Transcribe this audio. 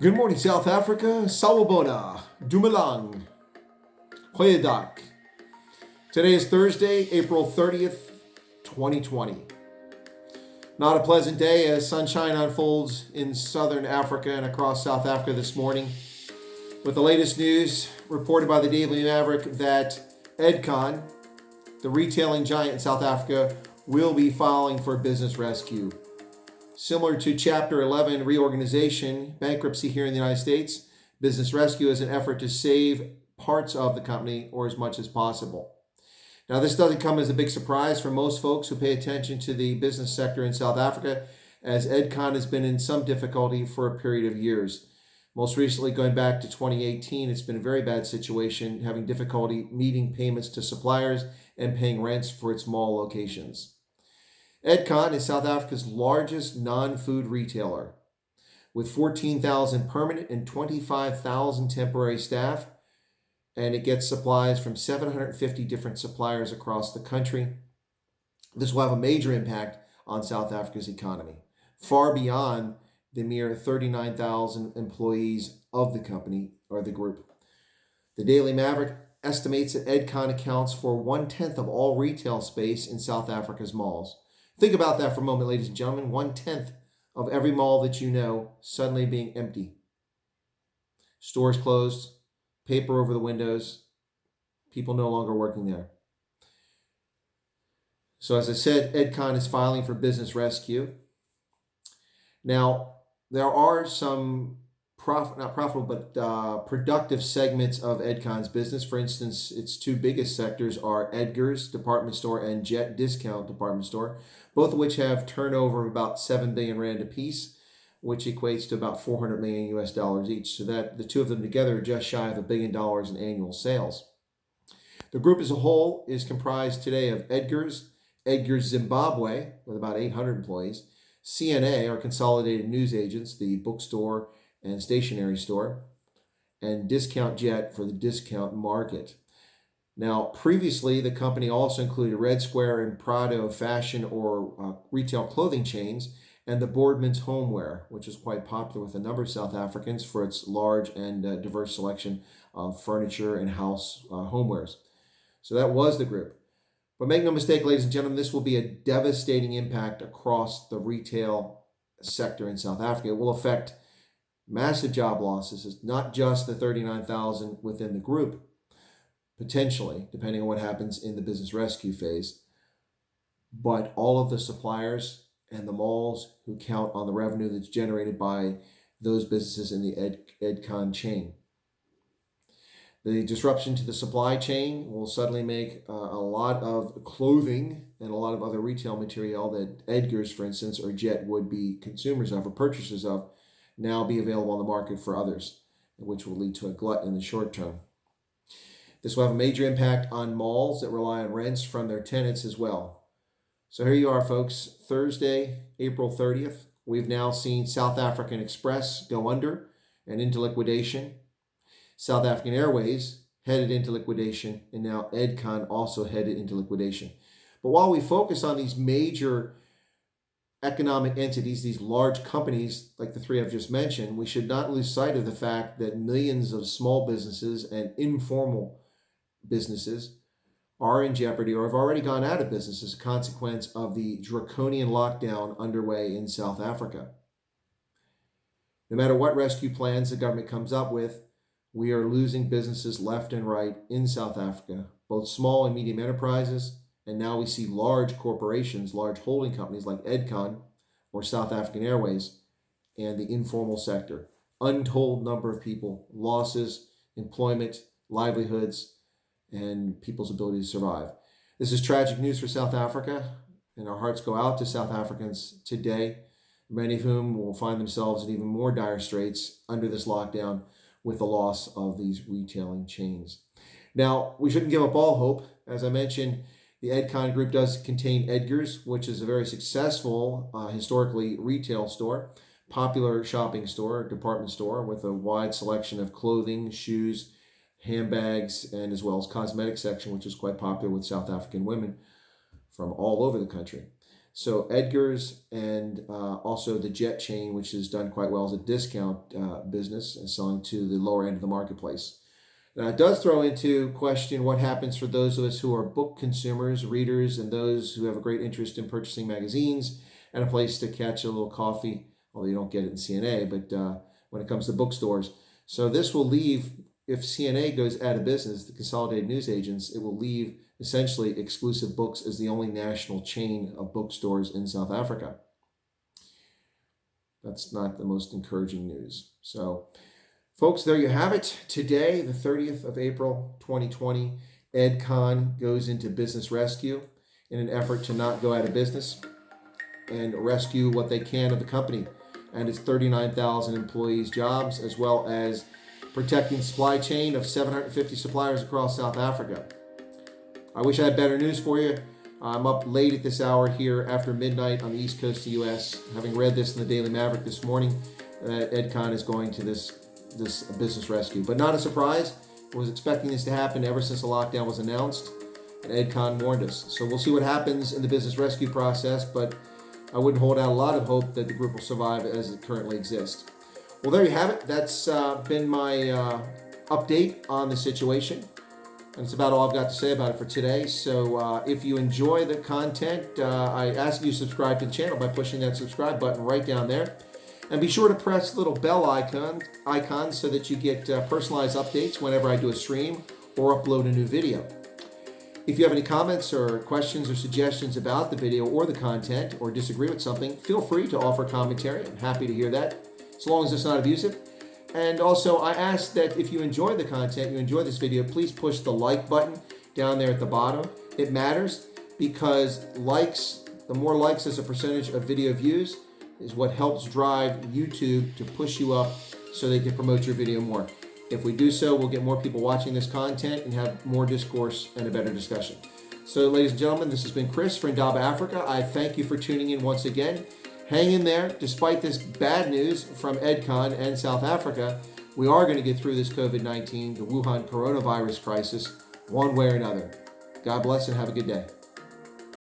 Good morning, South Africa. Sawubona, Dumelang, Goeiedag. Today is Thursday, April 30th, 2020. Not a pleasant day as sunshine unfolds in southern Africa and across South Africa this morning, with the latest news reported by the Daily Maverick that Edcon, the retailing giant in South Africa, will be filing for business rescue. Similar to Chapter 11 reorganization, bankruptcy here in the United States, business rescue is an effort to save parts of the company or as much as possible. Now, this doesn't come as a big surprise for most folks who pay attention to the business sector in South Africa, as Edcon has been in some difficulty for a period of years. Most recently, going back to 2018, it's been a very bad situation, having difficulty meeting payments to suppliers and paying rents for its mall locations. Edcon is South Africa's largest non-food retailer, with 14,000 permanent and 25,000 temporary staff, and it gets supplies from 750 different suppliers across the country. This will have a major impact on South Africa's economy, far beyond the mere 39,000 employees of the company or the group. The Daily Maverick estimates that Edcon accounts for 1/10 of all retail space in South Africa's malls. Think about that for a moment, ladies and gentlemen. 1/10 of every mall that you know suddenly being empty. Stores closed, paper over the windows, people no longer working there. So as I said, Edcon is filing for business rescue. Now, there are some productive segments of Edcon's business. For instance, its two biggest sectors are Edgar's department store and Jet Discount department store, both of which have turnover of about 7 billion rand apiece, which equates to about $400 million US each. So that the two of them together are just shy of $1 billion in annual sales. The group as a whole is comprised today of Edgar's Zimbabwe, with about 800 employees, CNA, or Consolidated News Agents, the bookstore and stationery store, and Discount Jet for the discount market. Now, previously, the company also included Red Square and Prado fashion or retail clothing chains, and the Boardman's Homeware, which is quite popular with a number of South Africans for its large and diverse selection of furniture and house homewares. So that was the group. But make no mistake, ladies and gentlemen, this will be a devastating impact across the retail sector in South Africa. It will affect massive job losses. It's not just the 39,000 within the group, potentially, depending on what happens in the business rescue phase, but all of the suppliers and the malls who count on the revenue that's generated by those businesses in the Edcon chain. The disruption to the supply chain will suddenly make a lot of clothing and a lot of other retail material that Edgar's, for instance, or Jet would be consumers of or purchasers of, now be available on the market for others, which will lead to a glut in the short term. This will have a major impact on malls that rely on rents from their tenants as well. So here you are, folks. Thursday, April 30th. We've now seen South African Express go under and into liquidation. South African Airways headed into liquidation, and now Edcon also headed into liquidation. But while we focus on these major economic entities, these large companies like the three I've just mentioned, we should not lose sight of the fact that millions of small businesses and informal businesses are in jeopardy or have already gone out of business as a consequence of the draconian lockdown underway in South Africa. No matter what rescue plans the government comes up with, we are losing businesses left and right in South Africa, both small and medium enterprises. And now we see large corporations, large holding companies like Edcon or South African Airways, and the informal sector. Untold number of people, losses, employment, livelihoods, and people's ability to survive. This is tragic news for South Africa, and our hearts go out to South Africans today, many of whom will find themselves in even more dire straits under this lockdown with the loss of these retailing chains. Now, we shouldn't give up all hope. As I mentioned, the Edcon group does contain Edgar's, which is a very successful, historically, retail store, popular shopping store, department store with a wide selection of clothing, shoes, handbags, and as well as cosmetic section, which is quite popular with South African women from all over the country. So Edgar's and also the Jet chain, which has done quite well as a discount business and selling to the lower end of the marketplace. Now, it does throw into question what happens for those of us who are book consumers, readers, and those who have a great interest in purchasing magazines and a place to catch a little coffee, although you don't get it in CNA, but when it comes to bookstores. So this will leave, if CNA goes out of business, the Consolidated News Agents, it will leave essentially Exclusive Books as the only national chain of bookstores in South Africa. That's not the most encouraging news. So, folks, there you have it. Today, the 30th of April, 2020, Edcon goes into business rescue in an effort to not go out of business and rescue what they can of the company and its 39,000 employees' jobs, as well as protecting supply chain of 750 suppliers across South Africa. I wish I had better news for you. I'm up late at this hour here after midnight on the East Coast of the U.S., having read this in the Daily Maverick this morning, that Edcon is going to this business rescue. But not a surprise. I was expecting this to happen ever since the lockdown was announced, and Edcon warned us. So we'll see what happens in the business rescue process, but I wouldn't hold out a lot of hope that the group will survive as it currently exists. Well, there you have it. That's been my update on the situation. And it's about all I've got to say about it for today. So if you enjoy the content, I ask you to subscribe to the channel by pushing that subscribe button right down there. And be sure to press the little bell icon so that you get personalized updates whenever I do a stream or upload a new video. If you have any comments or questions or suggestions about the video or the content, or disagree with something, feel free to offer commentary. I'm happy to hear that, as long as it's not abusive. And also, I ask that if you enjoy the content, you enjoy this video, please push the like button down there at the bottom. It matters because likes, the more likes as a percentage of video views, is what helps drive YouTube to push you up so they can promote your video more. If we do so, we'll get more people watching this content and have more discourse and a better discussion. So, ladies and gentlemen, this has been Chris for Indaba Africa. I thank you for tuning in once again. Hang in there. Despite this bad news from Edcon and South Africa, we are going to get through this COVID-19, the Wuhan coronavirus crisis, one way or another. God bless and have a good day.